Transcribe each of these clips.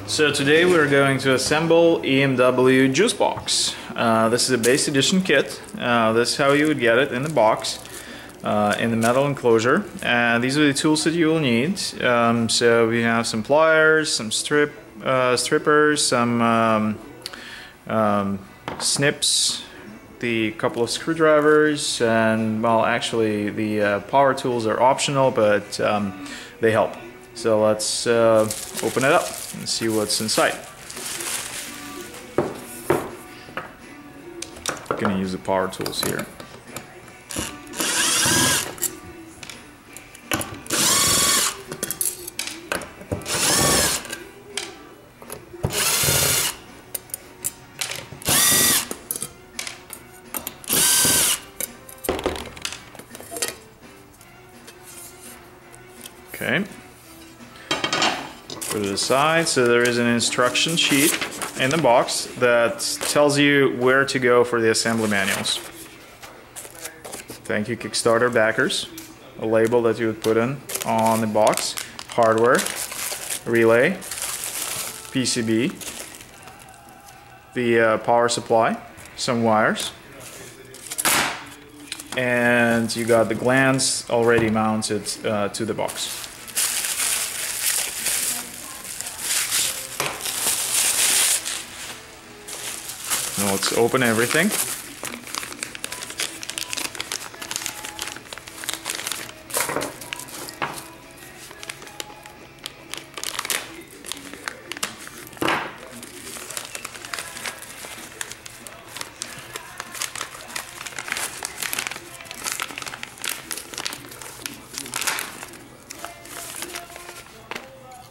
So today we're going to assemble EMW JuiceBox. This is a base edition kit. This is how you would get it in the box, in the metal enclosure. And these are the tools that you will need. So we have some pliers, some strippers, some snips, the couple of screwdrivers, and well, actually the power tools are optional, but they help. So let's open it up and see what's inside. I'm gonna use the power tools here. Okay. Put it aside. So there is an instruction sheet in the box that tells you where to go for the assembly manuals. Thank you, Kickstarter backers. A label that you would put in on the box. Hardware, relay, PCB, the power supply, some wires, and you got the glands already mounted to the box. Now let's open everything.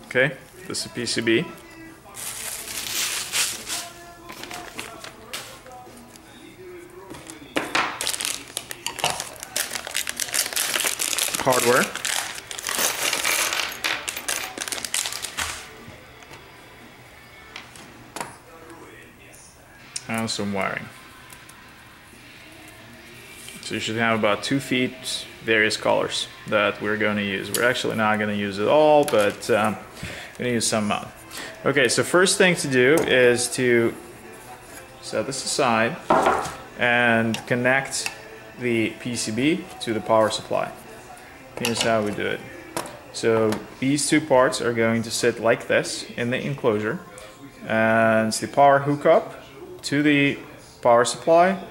Okay, this is a PCB. Hardware. And some wiring. So you should have about 2 feet, various colors that we're going to use. We're actually not going to use it all, but I'm going to use some amount. Okay, so first thing to do is to set this aside and connect the PCB to the power supply. Here's how we do it. So these two parts are going to sit like this in the enclosure, and the power hookup to the power supply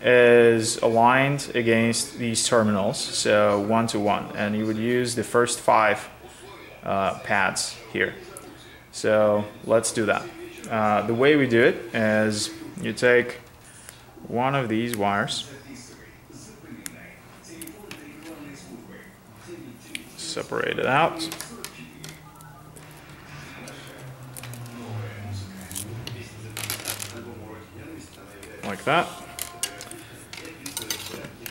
is aligned against these terminals, so 1 to 1, and you would use the first 5 pads here. So let's do that. The way we do it is you take one of these wires, separate it out, like that.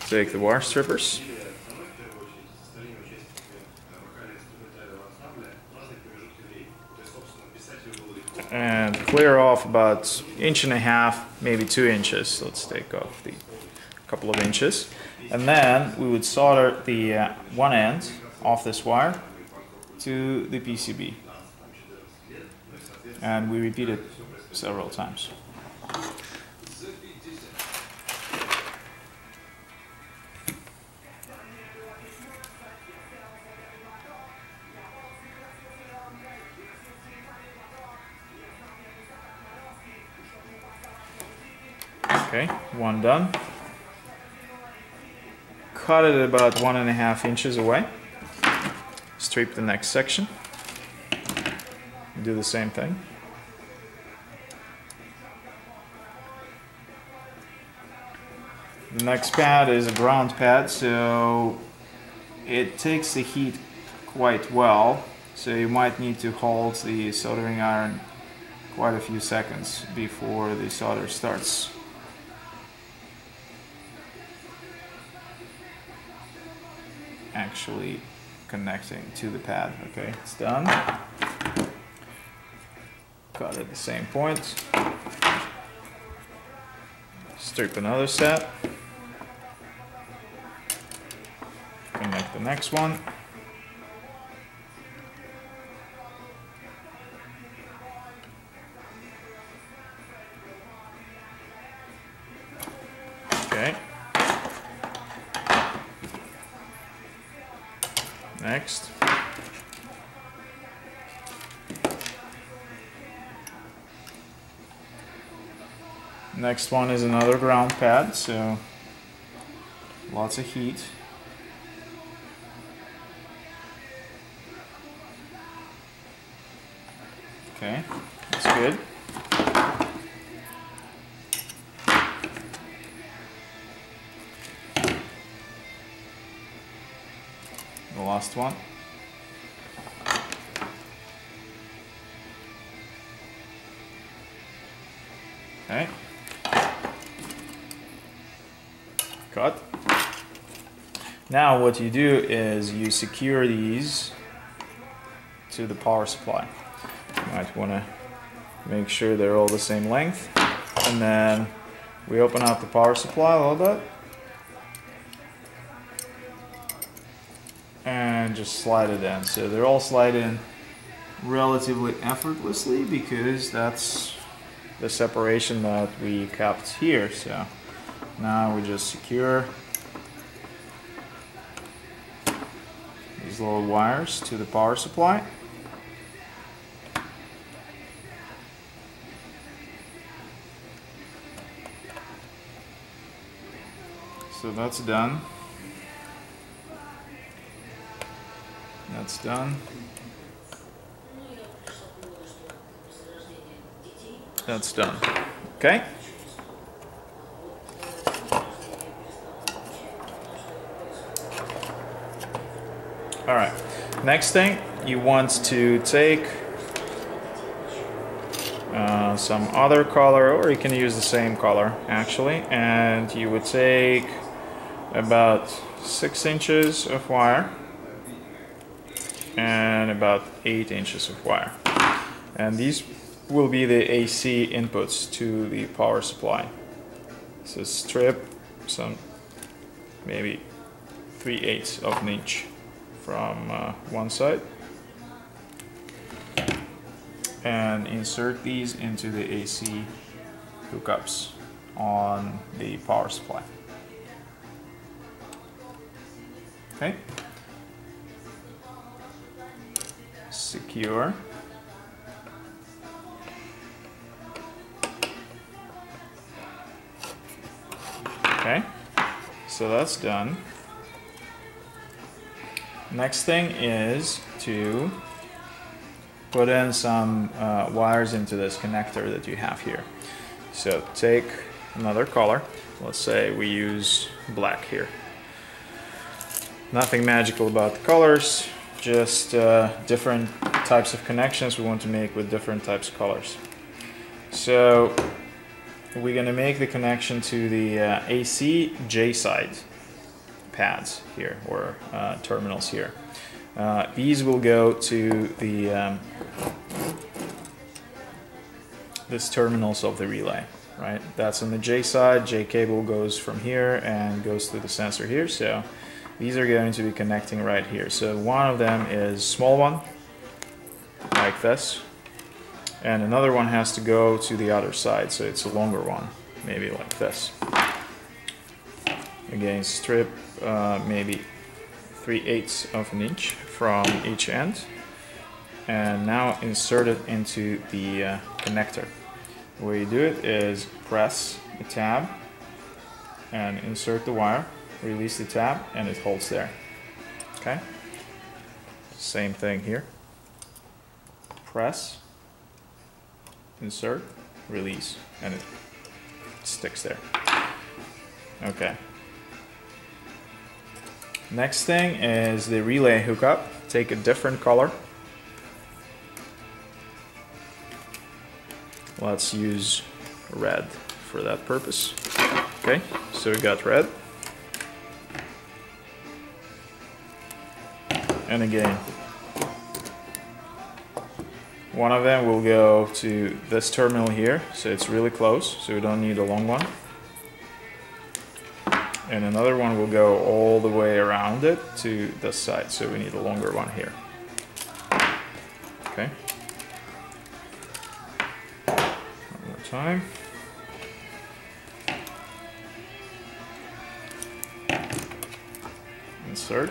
Take the wire strippers, and clear off about 1.5 inches, maybe 2 inches. Let's take off the couple of inches, and then we would solder the one end off this wire to the PCB, and we repeat it several times. Okay, one done. Cut it about 1.5 inches away. Strip the next section. Do the same thing. The next pad is a ground pad, so it takes the heat quite well, so you might need to hold the soldering iron quite a few seconds before the solder starts. Actually connecting to the pad. Okay, it's done. Cut at the same point. Strip another set. Connect the next one. Next. Next one is another ground pad, so lots of heat. Okay, that's good. The last one. Okay. Cut. Now what you do is you secure these to the power supply. You might want to make sure they're all the same length, and then we open up the power supply a little bit and just slide it in. So they're all slide in relatively effortlessly because that's the separation that we kept here. So now we just secure these little wires to the power supply. So that's done. That's done. That's done. Okay. All right. Next thing, you want to take some other color, or you can use the same color actually, and you would take about 6 inches of wire and about 8 inches of wire, and these will be the AC inputs to the power supply. So strip some maybe 3/8 of an inch from one side and insert these into the AC hookups on the power supply. Okay. Secure. Okay, so that's done. Next thing is to put in some wires into this connector that you have here. So take another color. Let's say we use black here. Nothing magical about the colors, just different types of connections we want to make with different types of colors. So we're going to make the connection to the AC J side pads here, or terminals here. These will go to the this terminals of the relay, right? That's on the J side. J cable goes from here and goes to the sensor here. So these are going to be connecting right here. So one of them is small one, like this. And another one has to go to the other side, so it's a longer one, maybe like this. Again, strip maybe 3/8 of an inch from each end, and now insert it into the connector. The way you do it is press the tab and insert the wire, release the tab, and it holds there. Okay? Same thing here. Press, insert, release, and it sticks there. Okay. Next thing is the relay hookup. Take a different color. Let's use red for that purpose. Okay, so we got red. And again, one of them will go to this terminal here, so it's really close, so we don't need a long one. And another one will go all the way around it to this side, so we need a longer one here. Okay. One more time. Insert.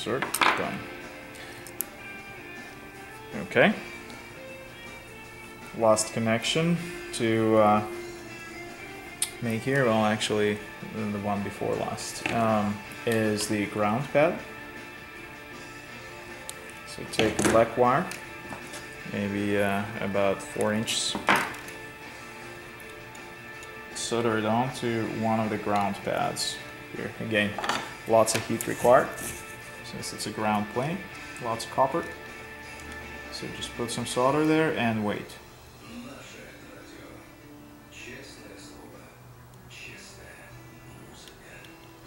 insert, done. Okay. Last connection to make here, well actually the one before last, is the ground pad. So take black wire, maybe about 4 inches, solder it onto one of the ground pads here. Again, lots of heat required since it's a ground plane, lots of copper. So just put some solder there and wait.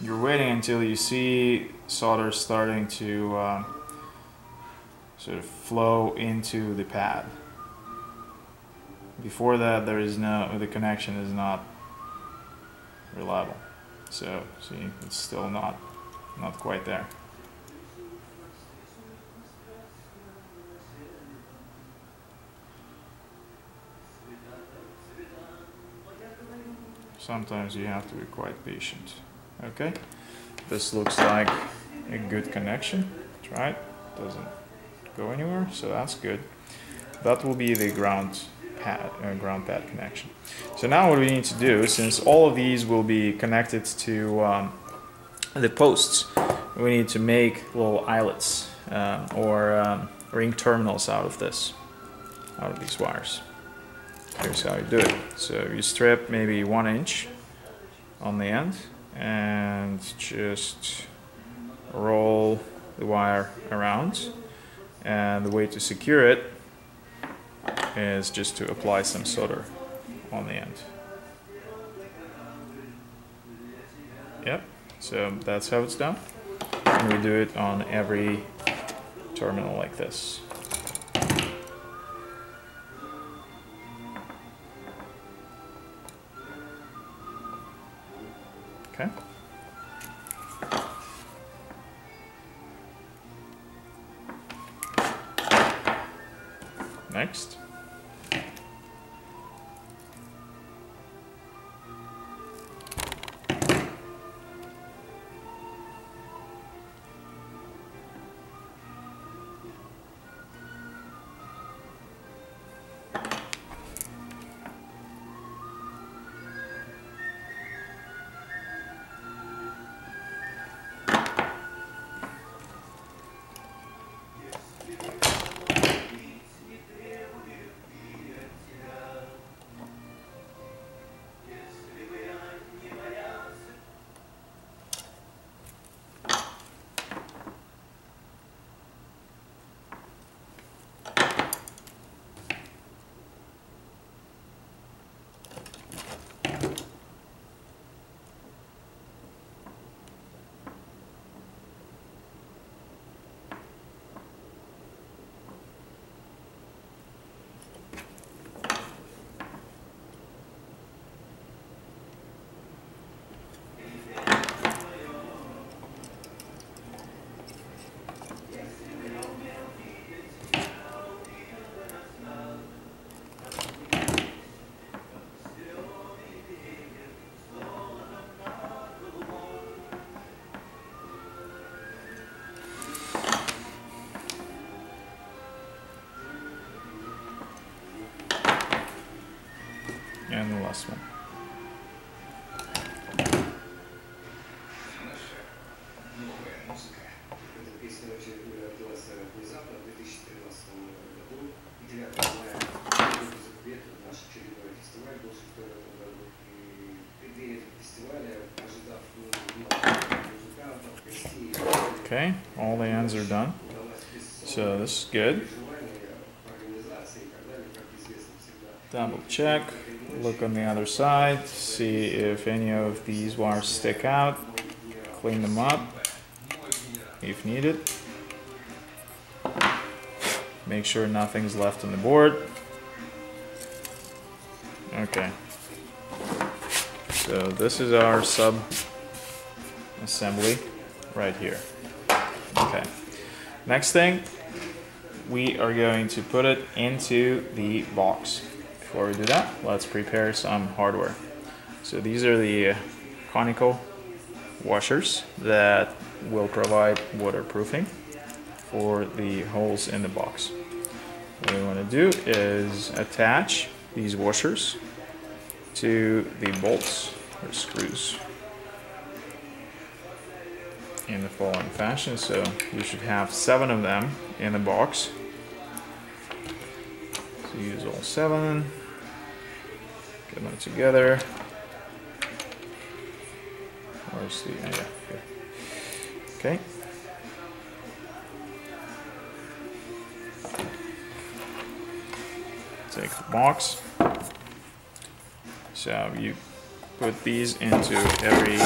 You're waiting until you see solder starting to sort of flow into the pad. Before that, the connection is not reliable. So see, it's still not quite there. Sometimes you have to be quite patient. Okay, this looks like a good connection. Try it. Doesn't go anywhere, so that's good. That will be the ground pad connection. So now what we need to do, since all of these will be connected to the posts, we need to make little eyelets or ring terminals out of these wires. Here's how you do it. So you strip maybe 1 inch on the end and just roll the wire around, and the way to secure it is just to apply some solder on the end. Yep, so that's how it's done, and we do it on every terminal like this. Okay. Next. And the last one. Okay, all the ends are done. So this is good. Double check, look on the other side, see if any of these wires stick out, clean them up if needed. Make sure nothing's left on the board. Okay, so this is our sub assembly right here. Okay, next thing, we are going to put it into the box. Before we do that, let's prepare some hardware. So these are the conical washers that will provide waterproofing for the holes in the box. What we want to do is attach these washers to the bolts or screws in the following fashion. So you should have 7 of them in the box. So use all 7, get them together. Where's the, yeah, here. Okay. Take the box. So you put these into every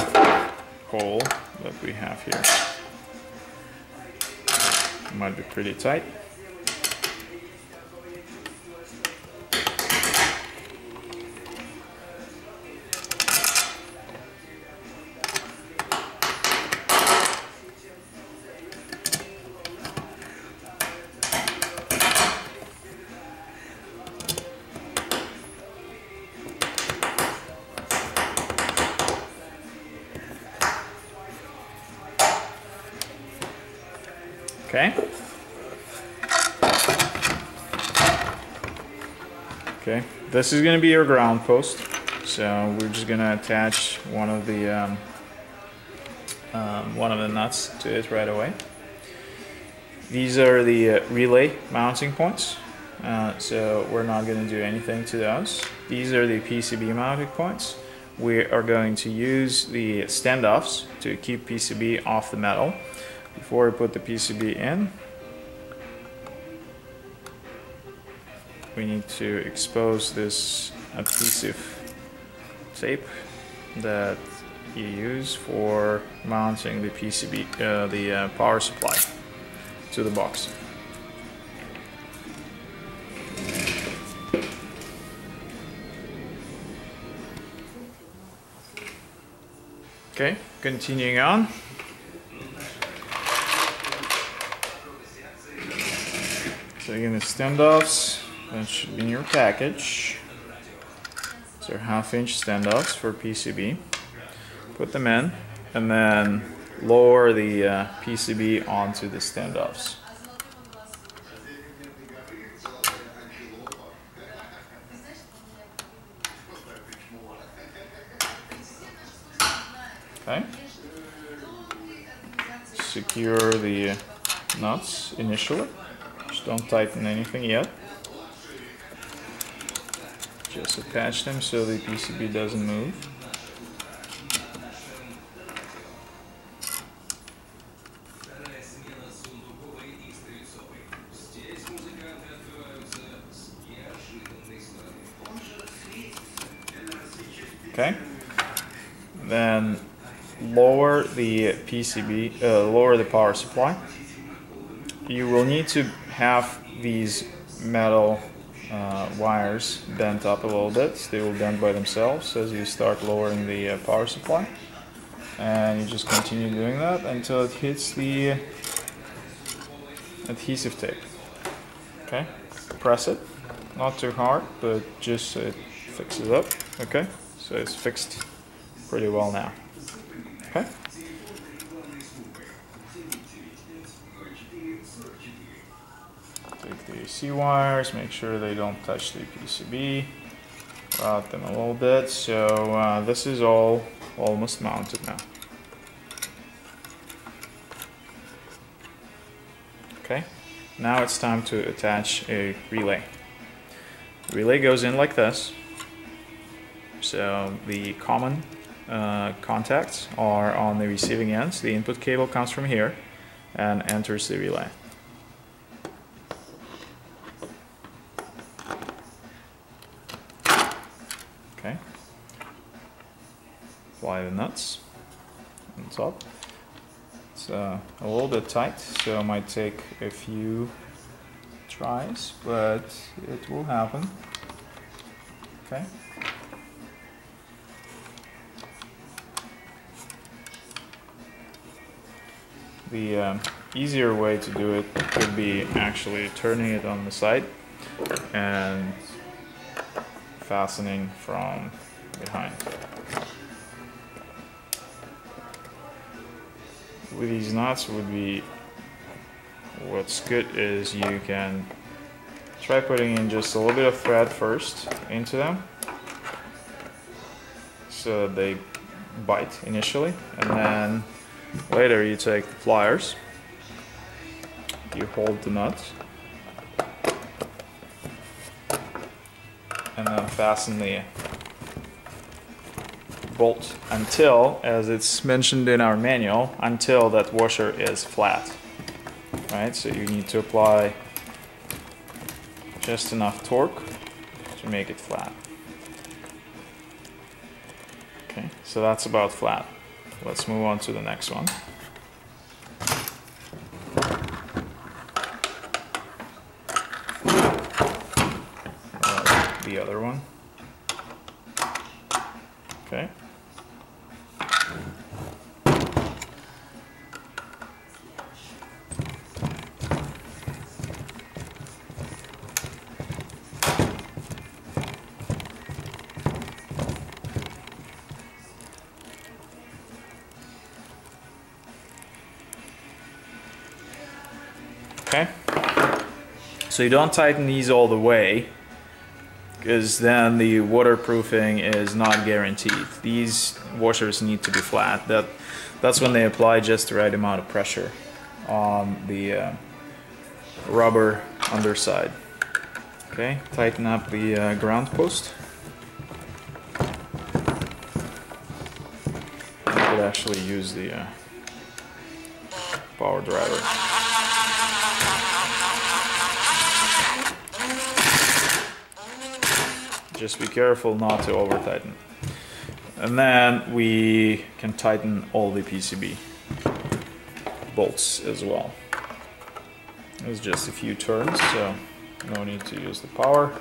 hole that we have here. It might be pretty tight. Okay. Okay, this is going to be your ground post. So we're just going to attach one of the nuts to it right away. These are the relay mounting points. So we're not going to do anything to those. These are the PCB mounting points. We are going to use the standoffs to keep PCB off the metal. Before we put the PCB in, we need to expose this adhesive tape that you use for mounting the PCB, the power supply to the box. Okay, continuing on. So again, the standoffs, that should be in your package. These are 1/2-inch standoffs for PCB. Put them in, and then lower the PCB onto the standoffs. Okay. Secure the nuts initially. Just don't tighten anything yet. Just attach them so the PCB doesn't move. Okay. Then lower the PCB, lower the power supply. You will need to have these metal wires bent up a little bit. They will bend by themselves as you start lowering the power supply. And you just continue doing that until it hits the adhesive tape. Okay, press it, not too hard, but just so it fixes up. Okay, so it's fixed pretty well now. Okay. Take the AC wires, make sure they don't touch the PCB, route them a little bit. So this is all almost mounted now. Okay, now it's time to attach a relay. The relay goes in like this. So the common contacts are on the receiving ends. The input cable comes from here and enters the relay. Okay. Apply the nuts on top. It's a little bit tight, so it might take a few tries, but it will happen. Okay. The easier way to do it could be actually turning it on the side and fastening from behind. with these nuts would be, what's good is you can try putting in just a little bit of thread first into them so that they bite initially, and then later you take the pliers, you hold the nut, and then fasten the bolt until, as it's mentioned in our manual, until that washer is flat. Right, so you need to apply just enough torque to make it flat. Okay, so that's about flat. Let's move on to the next one. The other one. Okay. Okay, so you don't tighten these all the way, because then the waterproofing is not guaranteed. These washers need to be flat. That's when they apply just the right amount of pressure on the rubber underside. Okay, tighten up the ground post. I could actually use the power driver. Just be careful not to over tighten. And then we can tighten all the PCB bolts as well. It's just a few turns, so no need to use the power.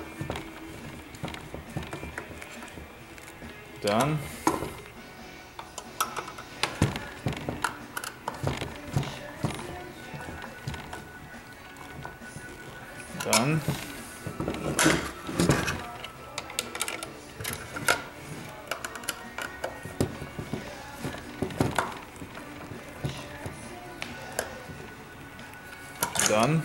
Done. Done. Done.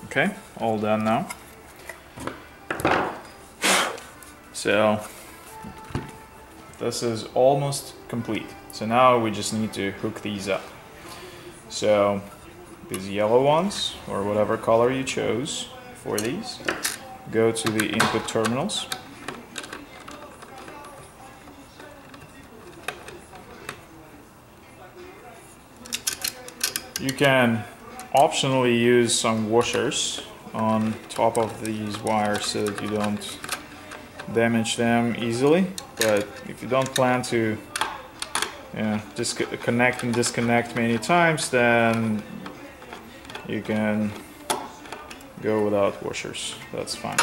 Okay, all done now. So this is almost complete. So now we just need to hook these up. So these yellow ones, or whatever color you chose for these, go to the input terminals. You can optionally use some washers on top of these wires so that you don't damage them easily, but if you don't plan to connect and disconnect many times, then you can go without washers. That's fine.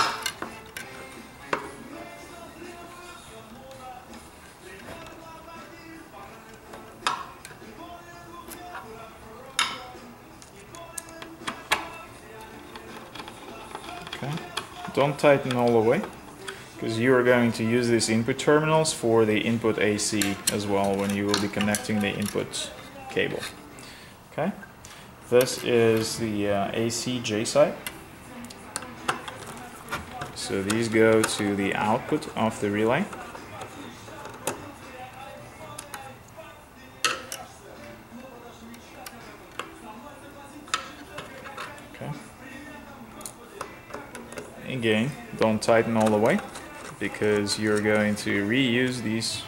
Okay. Don't tighten all the way, because you are going to use these input terminals for the input AC as well when you will be connecting the input cable. Okay. This is the AC J side. So these go to the output of the relay. Okay. Again, don't tighten all the way, because you're going to reuse these.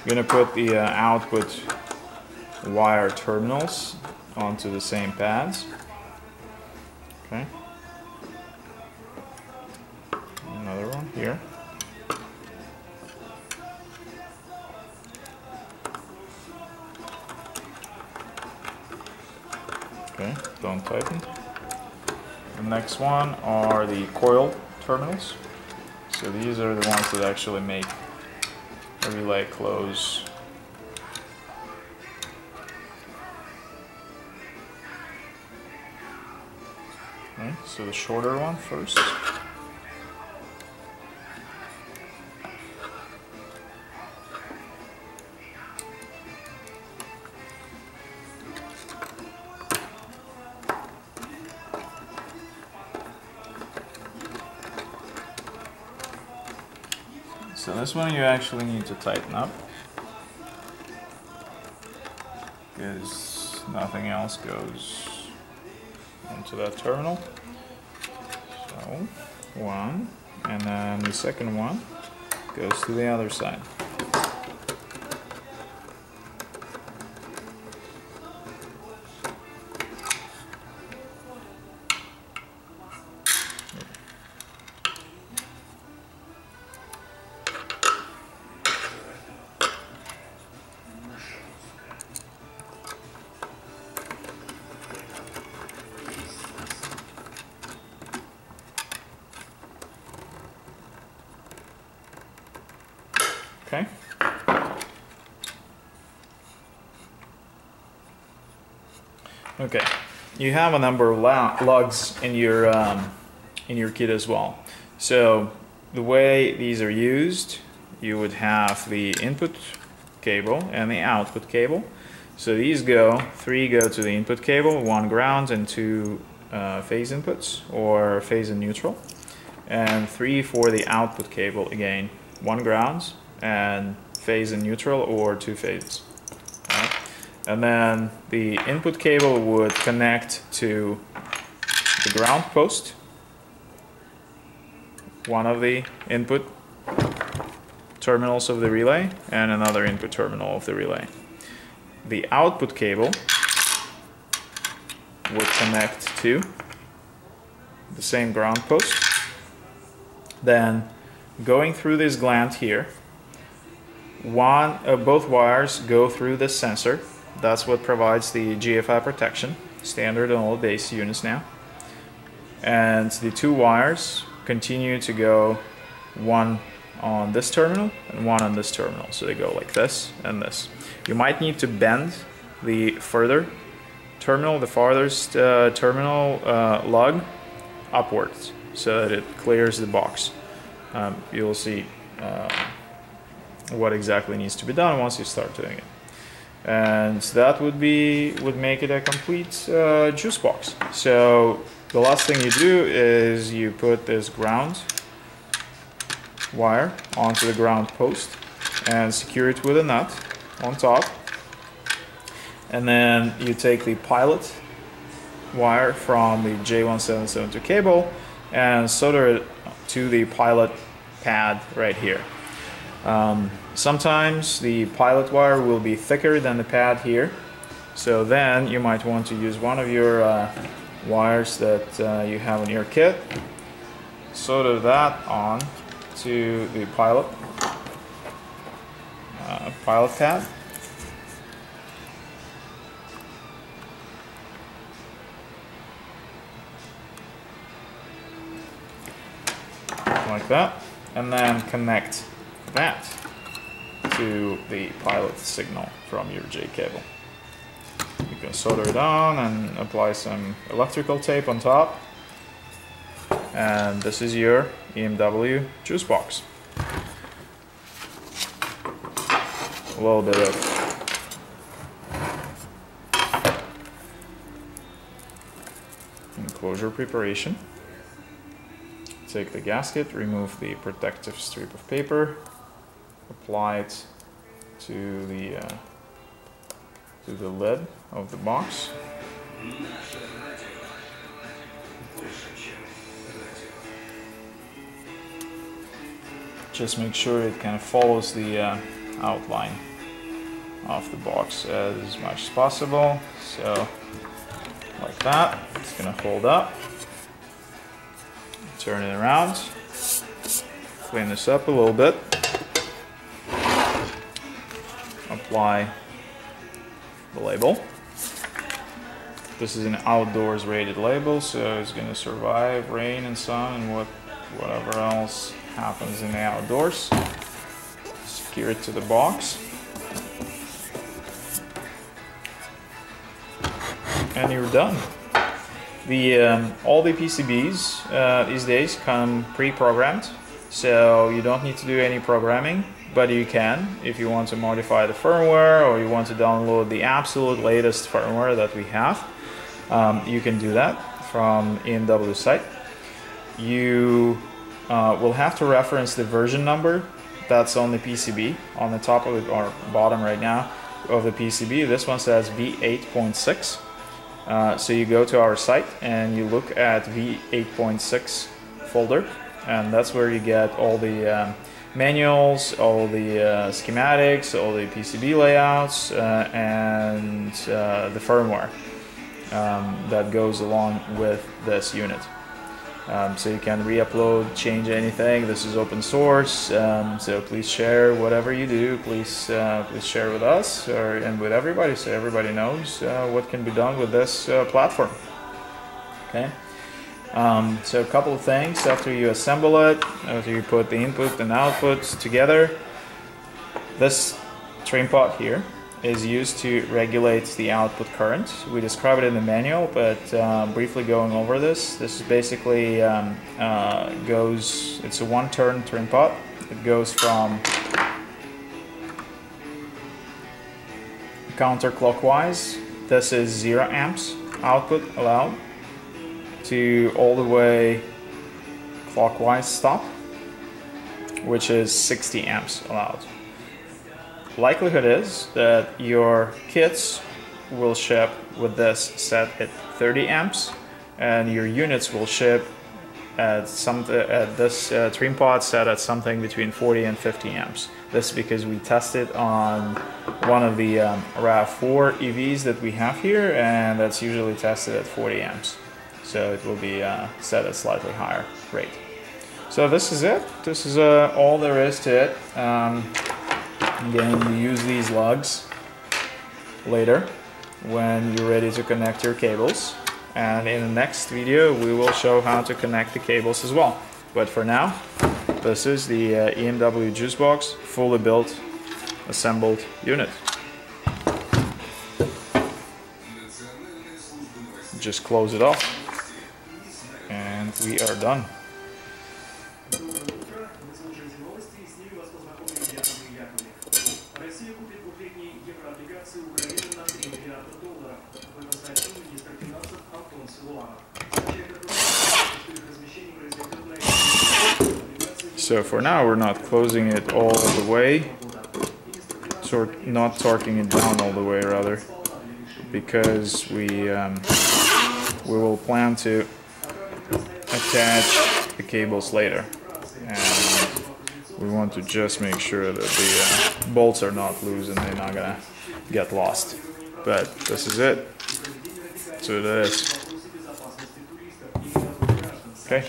You're going to put the output wire terminals onto the same pads. Okay. Another one here. Okay, don't tighten. The next one are the coil terminals. So these are the ones that actually make the relay close So the shorter one first. So this one you actually need to tighten up, because nothing else goes into that terminal. So one, and then the second one goes to the other side. Okay. Okay. You have a number of lugs in your kit as well. So the way these are used, you would have the input cable and the output cable. So these three go to the input cable, one ground and two phase inputs or phase and neutral, and three for the output cable, again, one ground and phase and neutral or two phases. Right? And then the input cable would connect to the ground post, one of the input terminals of the relay and another input terminal of the relay. The output cable would connect to the same ground post. Then going through this gland here, both wires go through this sensor. That's what provides the GFI protection, standard on all base units now. And the two wires continue to go, one on this terminal and one on this terminal. So they go like this and this. You might need to bend the further terminal, the farthest terminal lug upwards so that it clears the box. You'll see what exactly needs to be done once you start doing it, and that would make it a complete juice box. So the last thing you do is you put this ground wire onto the ground post and secure it with a nut on top, and then you take the pilot wire from the J1772 cable and solder it to the pilot pad right here. Sometimes the pilot wire will be thicker than the pad here, so then you might want to use one of your wires that you have in your kit, solder that on to the pilot pad. Like that, and then connect that to the pilot signal from your J cable. You can solder it on and apply some electrical tape on top, and this is your EMW juice box. A little bit of enclosure preparation. Take the gasket, remove the protective strip of paper, apply it to the lid of the box. Just make sure it kind of follows the outline of the box as much as possible. So like that, it's gonna hold up. Turn it around, clean this up a little bit, apply the label. This is an outdoors rated label, so it's going to survive rain and sun and whatever else happens in the outdoors. Secure it to the box, and you're done. All the PCBs these days come pre-programmed, so you don't need to do any programming, but you can if you want to modify the firmware or you want to download the absolute latest firmware that we have. You can do that from EMW site. You will have to reference the version number that's on the PCB on the top of it, or bottom right now of the PCB. This one says V8.6. So you go to our site and you look at V8.6 folder, and that's where you get all the manuals, all the schematics, all the PCB layouts, and the firmware that goes along with this unit. So you can re-upload, change anything. This is open source, so please share whatever you do. Please share with us and with everybody, so everybody knows what can be done with this platform. Okay. So a couple of things after you assemble it, after you put the input and output together. This trim pot here is used to regulate the output current. We describe it in the manual, but briefly going over this is basically it's a one-turn trim pot. It goes from counterclockwise, this is 0 amps output allowed, to all the way clockwise stop, which is 60 amps allowed. Likelihood is that your kits will ship with this set at 30 amps, and your units will ship at this trim pot set at something between 40 and 50 amps. This is because we tested on one of the RAV4 EVs that we have here, and that's usually tested at 40 amps. So it will be set at slightly higher rate. So this is it. This is all there is to it. Again, you use these lugs later when you're ready to connect your cables, and in the next video we will show how to connect the cables as well. But for now, this is the EMW JuiceBox fully built, assembled unit. Just close it off and we are done. So for now we're not closing it all the way, not torquing it down all the way rather, because we will plan to attach the cables later, and we want to just make sure that the bolts are not loose and they're not gonna get lost. But this is it. So that is. Okay.